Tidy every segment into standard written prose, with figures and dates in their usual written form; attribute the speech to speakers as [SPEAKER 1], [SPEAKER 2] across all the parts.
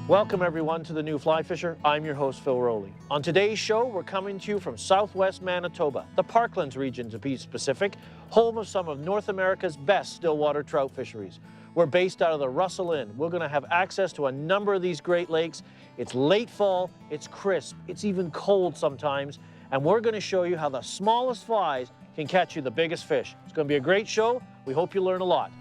[SPEAKER 1] Welcome everyone to the New Fly Fisher. I'm your host, Phil Rowley. On today's show, we're coming to you from southwest Manitoba, the Parklands region to be specific, home of some of North America's best stillwater trout fisheries. We're based out of the Russell Inn. We're going to have access to a number of these Great Lakes. It's late fall, it's crisp, it's even cold sometimes, and we're going to show you how the smallest flies can catch you the biggest fish. It's going to be a great show. We hope you learn a lot.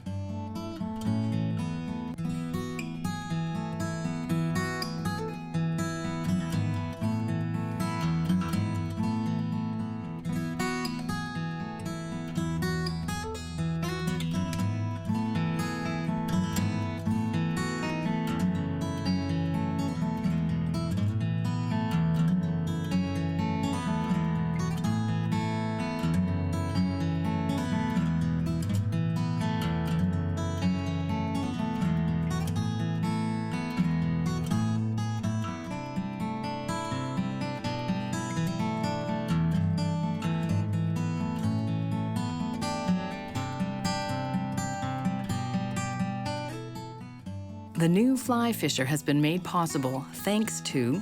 [SPEAKER 2] The New Fly Fisher has been made possible thanks to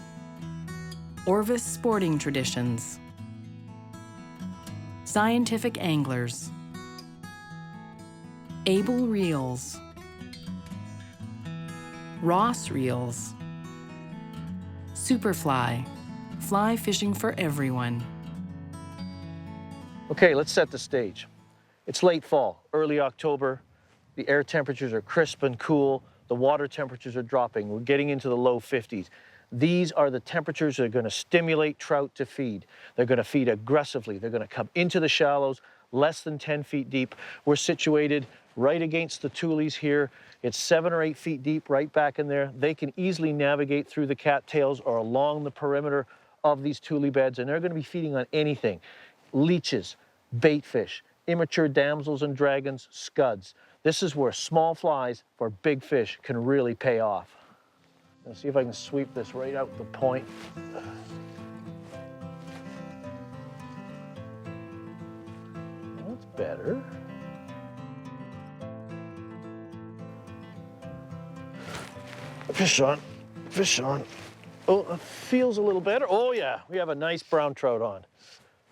[SPEAKER 2] Orvis Sporting Traditions, Scientific Anglers, Able Reels, Ross Reels, Superfly, fly fishing for everyone.
[SPEAKER 1] Okay, let's set the stage. It's late fall, early October. The air temperatures are crisp and cool. The water temperatures are dropping. We're getting into the low 50s. These are the temperatures that are going to stimulate trout to feed. They're going to feed aggressively. They're going to come into the shallows, less than 10 feet deep. We're situated right against the tules here. It's 7 or 8 feet deep right back in there. They can easily navigate through the cattails or along the perimeter of these tule beds, and they're going to be feeding on anything. Leeches, bait fish, immature damsels and dragons, scuds. This is where small flies for big fish can really pay off. Let's see if I can sweep this right out the point. That's better. Fish on, fish on. Oh, it feels a little better. Oh yeah, we have a nice brown trout on.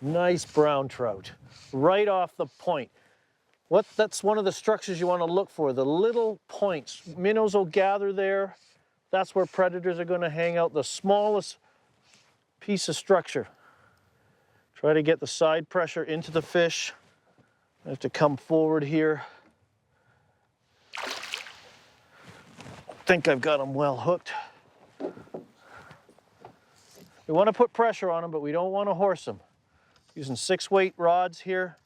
[SPEAKER 1] Nice brown trout, right off the point. That's one of the structures you want to look for, the little points. Minnows will gather there. That's where predators are going to hang out, the smallest piece of structure. Try to get the side pressure into the fish. I have to come forward here. I think I've got them well hooked. We want to put pressure on them, but we don't want to horse them. Using 6-weight rods here.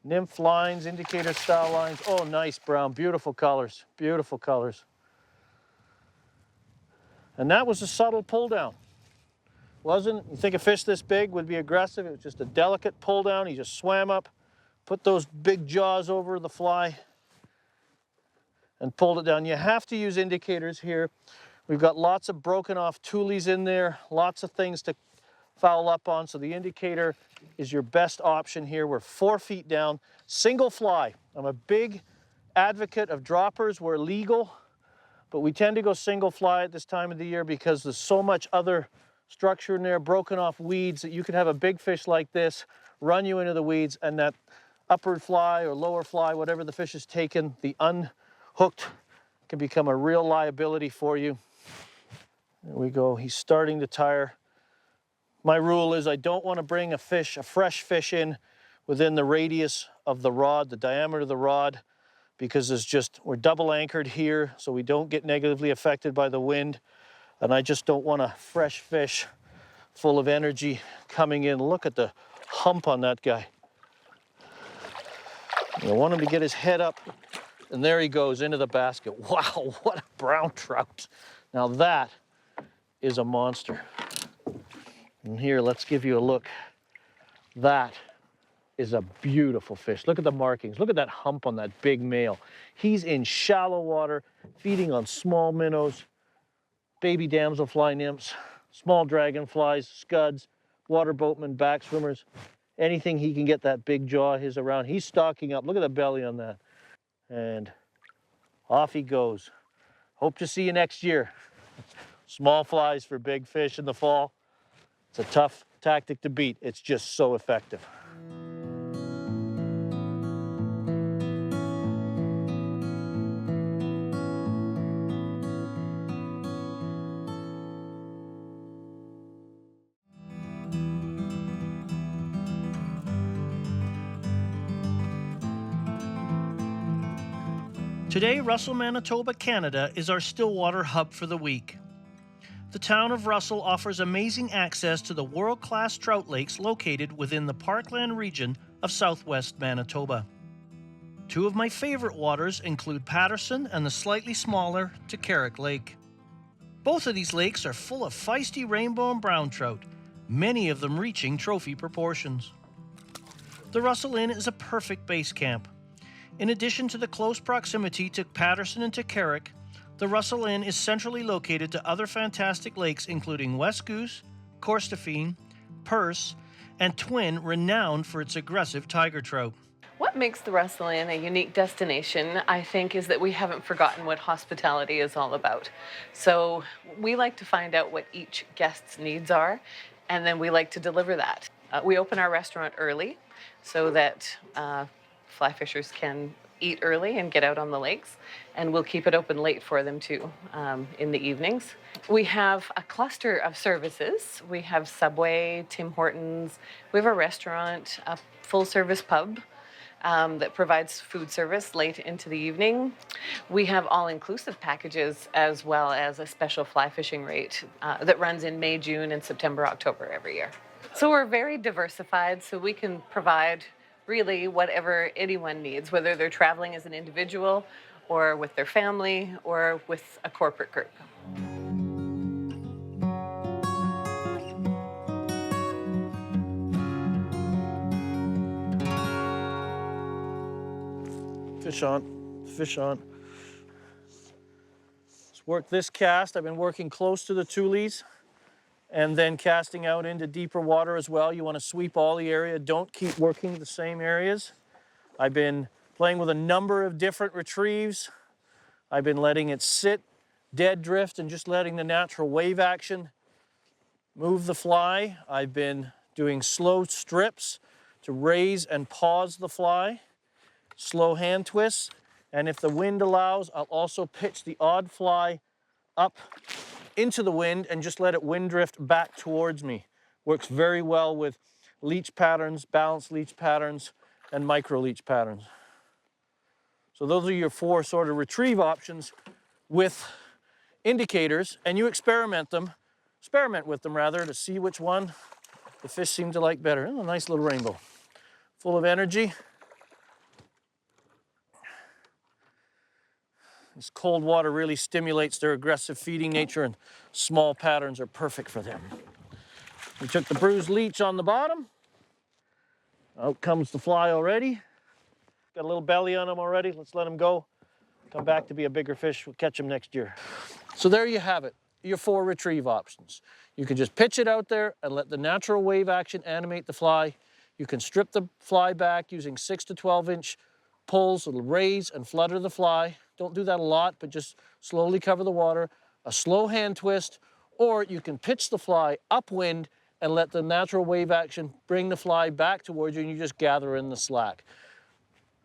[SPEAKER 1] Nymph lines, indicator style lines. Oh, nice brown, beautiful colors, beautiful colors. And that was a subtle pull down. You think a fish this big would be aggressive? It was just a delicate pull down. He just swam up, put those big jaws over the fly, and pulled it down. You have to use indicators here. We've got lots of broken off tules in there, lots of things to foul up on, so the indicator is your best option here. We're 4 feet down, single fly. I'm a big advocate of droppers where legal, but we tend to go single fly at this time of the year because there's so much other structure in there, broken off weeds, that you could have a big fish like this run you into the weeds, and that upward fly or lower fly, whatever the fish is taken, the unhooked can become a real liability for you. There we go, he's starting to tire. My rule is I don't want to bring a fresh fish in within the radius of the rod, the diameter of the rod, because we're double anchored here, so we don't get negatively affected by the wind. And I just don't want a fresh fish full of energy coming in. Look at the hump on that guy. I want him to get his head up, and there he goes into the basket. Wow, what a brown trout. Now that is a monster. And here, let's give you a look. That is a beautiful fish. Look at the markings. Look at that hump on that big male. He's in shallow water, feeding on small minnows, baby damselfly nymphs, small dragonflies, scuds, water boatmen, back swimmers, anything he can get that big jaw of his around. He's stocking up. Look at the belly on that. And off he goes. Hope to see you next year. Small flies for big fish in the fall. It's a tough tactic to beat. It's just so effective. Today, Russell, Manitoba, Canada is our Stillwater hub for the week. The town of Russell offers amazing access to the world-class trout lakes located within the Parkland region of southwest Manitoba. Two of my favorite waters include Patterson and the slightly smaller Carrick Lake. Both of these lakes are full of feisty rainbow and brown trout, many of them reaching trophy proportions. The Russell Inn is a perfect base camp. In addition to the close proximity to Patterson and to Carrick, the Russell Inn is centrally located to other fantastic lakes including West Goose, Corstorphine, Purse, and Twin, renowned for its aggressive tiger trout.
[SPEAKER 3] What makes the Russell Inn a unique destination, I think, is that we haven't forgotten what hospitality is all about. So we like to find out what each guest's needs are, and then we like to deliver that. We open our restaurant early so that fly fishers can eat early and get out on the lakes, and we'll keep it open late for them too in the evenings. We have a cluster of services. We have Subway, Tim Hortons, we have a restaurant, a full-service pub that provides food service late into the evening. We have all-inclusive packages as well as a special fly fishing rate that runs in May, June, and September, October every year. So we're very diversified, so we can provide really whatever anyone needs, whether they're traveling as an individual or with their family or with a corporate group.
[SPEAKER 1] Fish on, fish on. Let's work this cast. I've been working close to the tules and then casting out into deeper water as well. You want to sweep all the area. Don't keep working the same areas. I've been playing with a number of different retrieves. I've been letting it sit, dead drift, and just letting the natural wave action move the fly. I've been doing slow strips to raise and pause the fly, slow hand twists, and if the wind allows, I'll also pitch the odd fly up into the wind and just let it wind drift back towards me. Works very well with leech patterns, balanced leech patterns, and micro leech patterns. So those are your four sort of retrieve options with indicators, and you experiment with them rather, to see which one the fish seem to like better. Oh, a nice little rainbow, full of energy. This cold water really stimulates their aggressive feeding nature, and small patterns are perfect for them. We took the bruised leech on the bottom. Out comes the fly already. Got a little belly on him already. Let's let him go. Come back to be a bigger fish. We'll catch him next year. So there you have it, your four retrieve options. You can just pitch it out there and let the natural wave action animate the fly. You can strip the fly back using 6 to 12 inch pulls. It'll raise and flutter the fly. Don't do that a lot, but just slowly cover the water. A slow hand twist, or you can pitch the fly upwind and let the natural wave action bring the fly back towards you, and you just gather in the slack.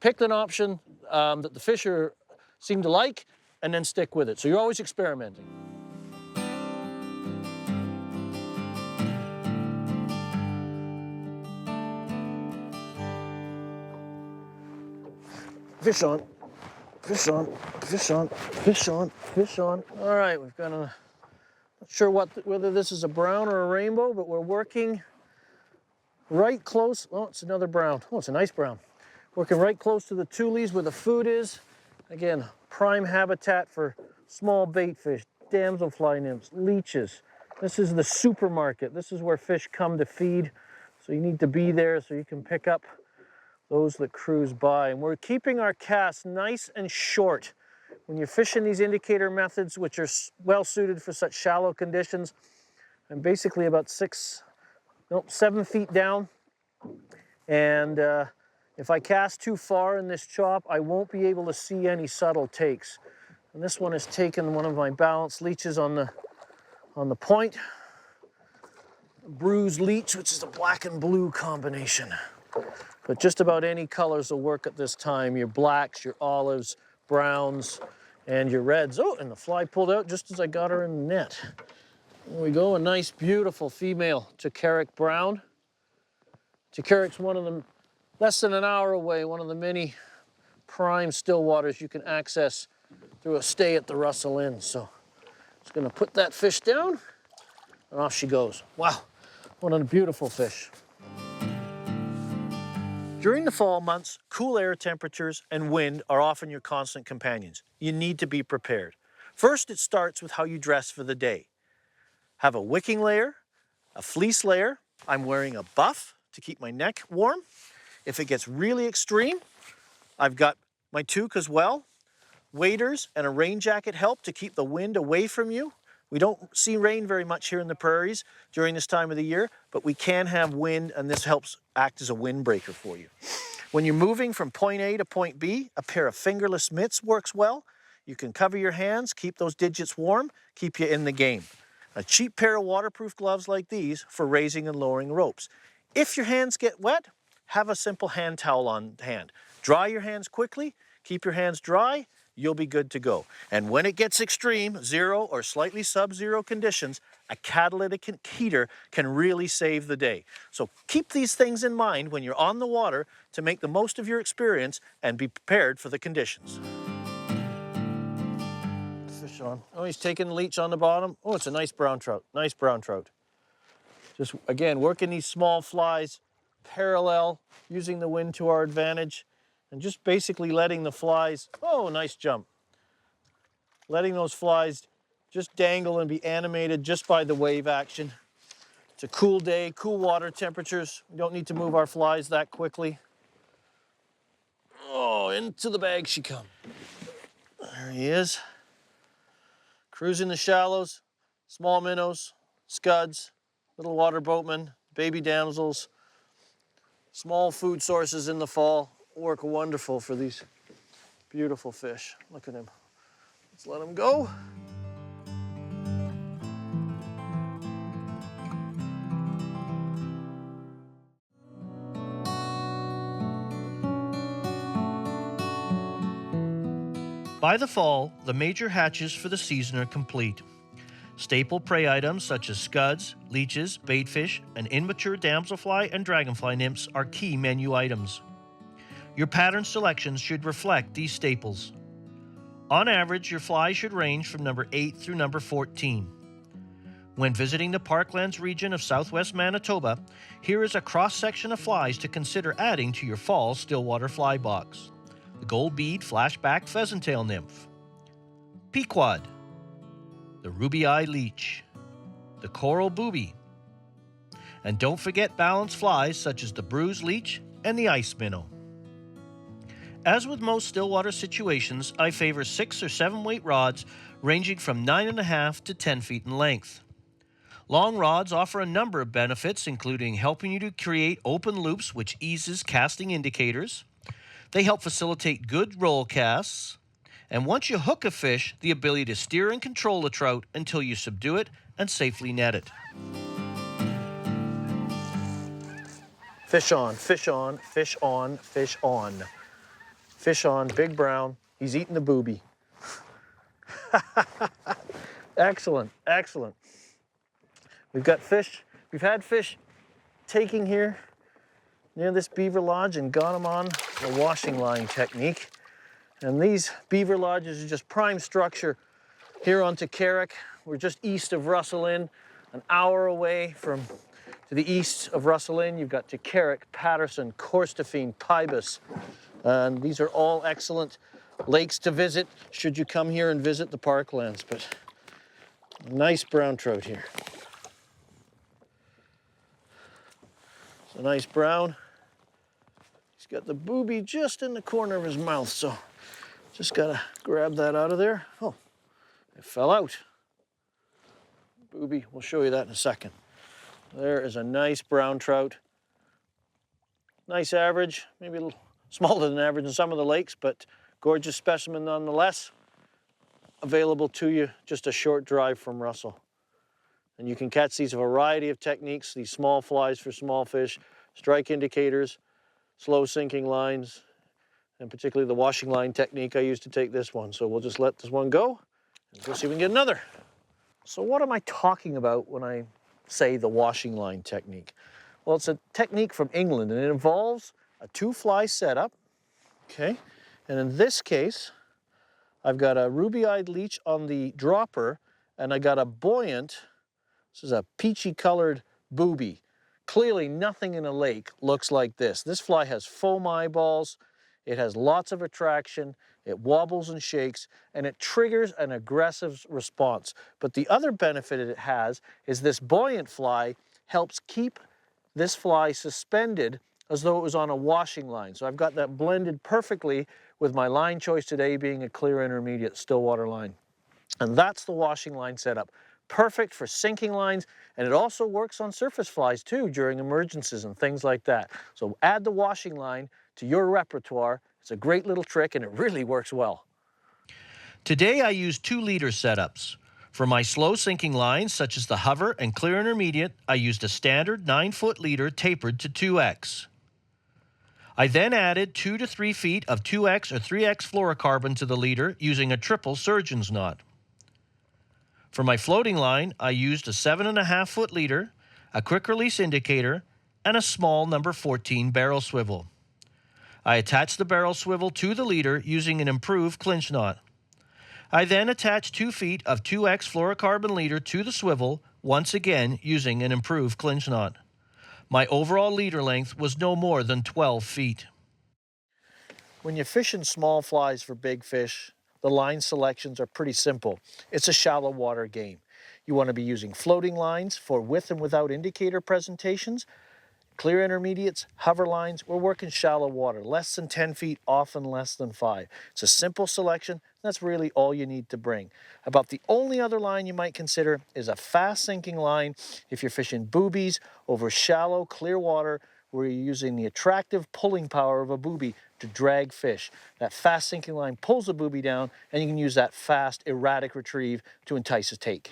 [SPEAKER 1] Pick an option that the fisher seem to like, and then stick with it. So you're always experimenting. Fish on. Fish on, fish on, fish on, fish on. All right, we've got a, not sure whether this is a brown or a rainbow, but we're working right close. Oh, it's another brown. Oh, it's a nice brown. Working right close to the tules where the food is. Again, prime habitat for small bait fish, damselfly nymphs, leeches. This is the supermarket. This is where fish come to feed. So you need to be there so you can pick up those that cruise by. And we're keeping our casts nice and short. When you're fishing these indicator methods, which are well suited for such shallow conditions, I'm basically about 7 feet down. And if I cast too far in this chop, I won't be able to see any subtle takes. And this one has taken one of my balanced leeches on the point. A bruised leech, which is a black and blue combination. But just about any colors will work at this time. Your blacks, your olives, browns, and your reds. Oh, and the fly pulled out just as I got her in the net. There we go, a nice, beautiful female Tacheric brown. Tacheric's one of them, less than an hour away, one of the many prime still waters you can access through a stay at the Russell Inn. So just gonna put that fish down, and off she goes. Wow, what a beautiful fish. During the fall months, cool air temperatures and wind are often your constant companions. You need to be prepared. First, it starts with how you dress for the day. Have a wicking layer, a fleece layer. I'm wearing a buff to keep my neck warm. If it gets really extreme, I've got my toque as well. Waders and a rain jacket help to keep the wind away from you. We don't see rain very much here in the prairies during this time of the year, but we can have wind, and this helps act as a windbreaker for you. When you're moving from point A to point B, a pair of fingerless mitts works well. You can cover your hands, keep those digits warm, keep you in the game. A cheap pair of waterproof gloves like these for raising and lowering ropes. If your hands get wet, have a simple hand towel on hand. Dry your hands quickly, keep your hands dry, you'll be good to go. And when it gets extreme, 0 or slightly sub-zero conditions, a catalytic heater can really save the day. So keep these things in mind when you're on the water to make the most of your experience and be prepared for the conditions. Fish on. Oh, he's taking the leech on the bottom. Oh, it's a nice brown trout. Nice brown trout. Just, again, working these small flies parallel, using the wind to our advantage, and just basically letting the flies, oh, nice jump. Letting those flies just dangle and be animated just by the wave action. It's a cool day, cool water temperatures. We don't need to move our flies that quickly. Oh, into the bag she comes. There he is. Cruising the shallows, small minnows, scuds, little water boatmen, baby damsels. Small food sources in the fall work wonderful for these beautiful fish. Look at him. Let's let him go. By the fall, the major hatches for the season are complete. Staple prey items such as scuds, leeches, baitfish, and immature damselfly and dragonfly nymphs are key menu items. Your pattern selections should reflect these staples. On average, your fly should range from number 8 through number 14. When visiting the Parklands region of southwest Manitoba, here is a cross-section of flies to consider adding to your fall stillwater fly box. The gold bead flashback pheasant-tail nymph, pequod, the ruby-eye leech, the coral booby, and don't forget balanced flies such as the bruised leech and the ice minnow. As with most stillwater situations, I favor 6 or 7 weight rods ranging from 9.5 to 10 feet in length. Long rods offer a number of benefits, including helping you to create open loops, which eases casting indicators. They help facilitate good roll casts. And once you hook a fish, the ability to steer and control the trout until you subdue it and safely net it. Fish on, fish on, fish on, fish on. Fish on, big brown. He's eating the booby. Excellent, excellent. We've got fish. We've had fish taking here near this beaver lodge and got them on the washing line technique. And these beaver lodges are just prime structure here on Tacheric. We're just east of Russell Inn, an hour away from to the east of Russell Inn. You've got Tacheric, Patterson, Corstorphine, Pybus. And these are all excellent lakes to visit should you come here and visit the Parklands. But a nice brown trout here. It's a nice brown. He's got the booby just in the corner of his mouth, so just gotta grab that out of there. Oh, it fell out. Booby, we'll show you that in a second. There is a nice brown trout. Nice average, maybe a little smaller than average in some of the lakes, but gorgeous specimen nonetheless. available to you, just a short drive from Russell. And you can catch these a variety of techniques, these small flies for small fish, strike indicators, slow sinking lines, and particularly the washing line technique I use to take this one. So we'll just let this one go and go see if we can get another. So what am I talking about when I say the washing line technique? Well, it's a technique from England, and it involves a 2-fly setup, okay? And in this case, I've got a ruby-eyed leech on the dropper, and I got a buoyant, this is a peachy colored booby. Clearly nothing in a lake looks like this. This fly has foam eyeballs, it has lots of attraction, it wobbles and shakes, and it triggers an aggressive response. But the other benefit it has is this buoyant fly helps keep this fly suspended as though it was on a washing line. So I've got that blended perfectly with my line choice today being a clear intermediate stillwater line. And that's the washing line setup. Perfect for sinking lines, and it also works on surface flies too during emergencies and things like that. So add the washing line to your repertoire. It's a great little trick, and it really works well.
[SPEAKER 4] Today I used 2-leader setups. For my slow sinking lines, such as the hover and clear intermediate, I used a standard 9-foot leader tapered to 2X. I then added 2 to 3 feet of 2X or 3X fluorocarbon to the leader using a triple surgeon's knot. For my floating line, I used a 7.5-foot leader, a quick release indicator, and a small number 14 barrel swivel. I attached the barrel swivel to the leader using an improved clinch knot. I then attached 2 feet of 2X fluorocarbon leader to the swivel, once again using an improved clinch knot. My overall leader length was no more than 12 feet.
[SPEAKER 1] When you're fishing small flies for big fish, the line selections are pretty simple. It's a shallow water game. You want to be using floating lines for with and without indicator presentations. Clear intermediates, hover lines, we're working shallow water, less than 10 feet, often less than 5. It's a simple selection. That's really all you need to bring. About the only other line you might consider is a fast sinking line if you're fishing boobies over shallow, clear water where you're using the attractive pulling power of a booby to drag fish. That fast sinking line pulls the booby down, and you can use that fast, erratic retrieve to entice a take.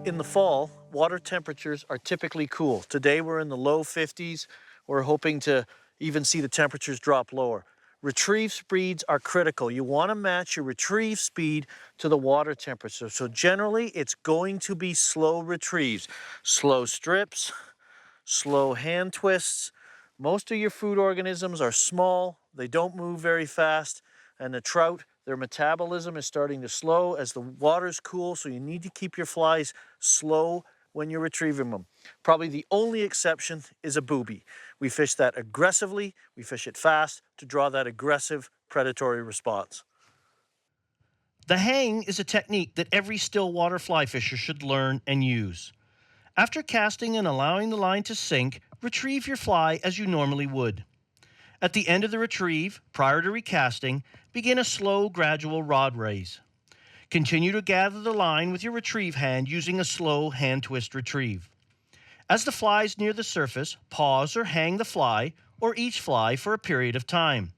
[SPEAKER 1] In the fall, water temperatures are typically cool. Today we're in the low 50s. We're hoping to even see the temperatures drop lower. Retrieve speeds are critical. You want to match your retrieve speed to the water temperature. So generally it's going to be slow retrieves, slow strips, slow hand twists. Most of your food organisms are small. They don't move very fast. And the trout, their metabolism is starting to slow as the water's cool, so you need to keep your flies slow when you're retrieving them. Probably the only exception is a booby. We fish that aggressively, we fish it fast to draw that aggressive predatory response.
[SPEAKER 4] The hang is a technique that every stillwater fly fisher should learn and use. After casting and allowing the line to sink, retrieve your fly as you normally would. At the end of the retrieve, prior to recasting, begin a slow, gradual rod raise. Continue to gather the line with your retrieve hand using a slow hand twist retrieve. As the flies near the surface, pause or hang the fly or each fly for a period of time.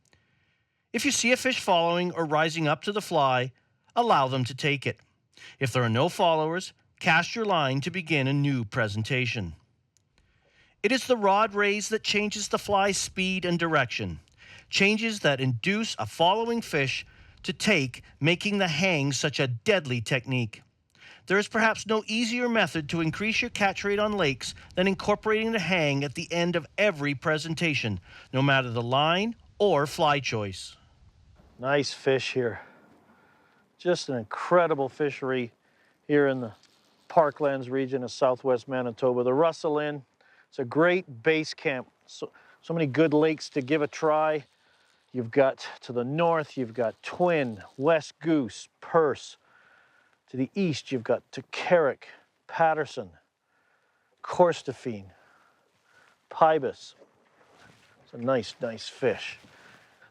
[SPEAKER 4] If you see a fish following or rising up to the fly, allow them to take it. If there are no followers, cast your line to begin a new presentation. It is the rod raise that changes the fly's speed and direction, changes that induce a following fish to take, making the hang such a deadly technique. There is perhaps no easier method to increase your catch rate on lakes than incorporating the hang at the end of every presentation, no matter the line or fly choice.
[SPEAKER 1] Nice fish here. Just an incredible fishery here in the Parklands region of southwest Manitoba. The Russell Inn, it's a great base camp. So many good lakes to give a try. You've got to the north, you've got Twin, West Goose, Purse. To the east, you've got Carrick, Patterson, Corstorphine, Pybus. It's a nice, nice fish.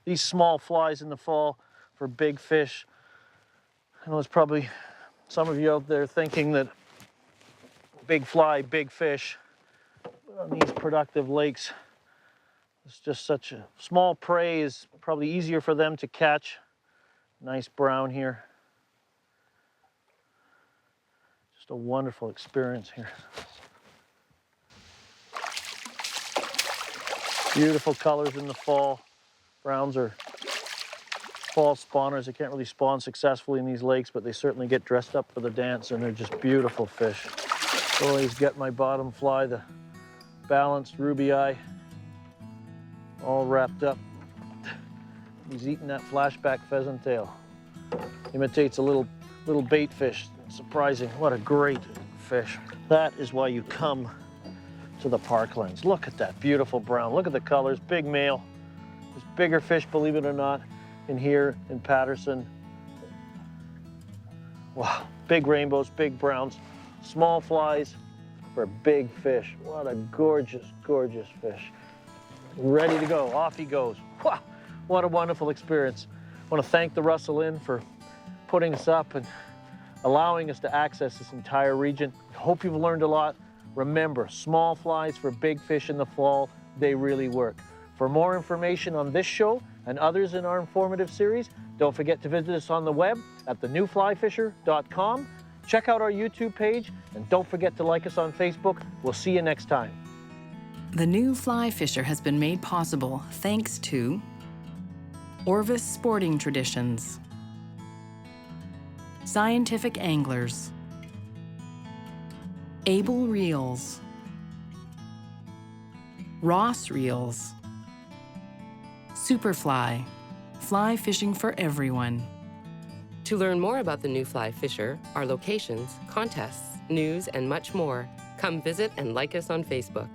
[SPEAKER 1] These small flies in the fall for big fish. I know there's probably some of you out there thinking that big fly, big fish on these productive lakes. It's just such a small prey is probably easier for them to catch. Nice brown here. Just a wonderful experience here. Beautiful colors in the fall. Browns are fall spawners. They can't really spawn successfully in these lakes, but they certainly get dressed up for the dance, and they're just beautiful fish. Always get my bottom fly, the balanced ruby eye, all wrapped up. He's eating that flashback pheasant tail. Imitates a little bait fish. Surprising. What a great fish. That is why you come to the Parklands. Look at that beautiful brown. Look at the colors. Big male. There's bigger fish, believe it or not, in here in Patterson. Wow. Big rainbows, big browns, small flies for big fish. What a gorgeous, gorgeous fish. Ready to go. Off he goes. Wow. What a wonderful experience. I want to thank the Russell Inn for putting us up and allowing us to access this entire region. Hope you've learned a lot. Remember, small flies for big fish in the fall, they really work. For more information on this show and others in our informative series, don't forget to visit us on the web at thenewflyfisher.com. Check out our YouTube page, and don't forget to like us on Facebook. We'll see you next time.
[SPEAKER 2] The New Fly Fisher has been made possible thanks to Orvis Sporting Traditions, Scientific Anglers, Able Reels, Ross Reels, Superfly, fly fishing for everyone.
[SPEAKER 5] To learn more about the New Fly Fisher, our locations, contests, news, and much more, come visit and like us on Facebook.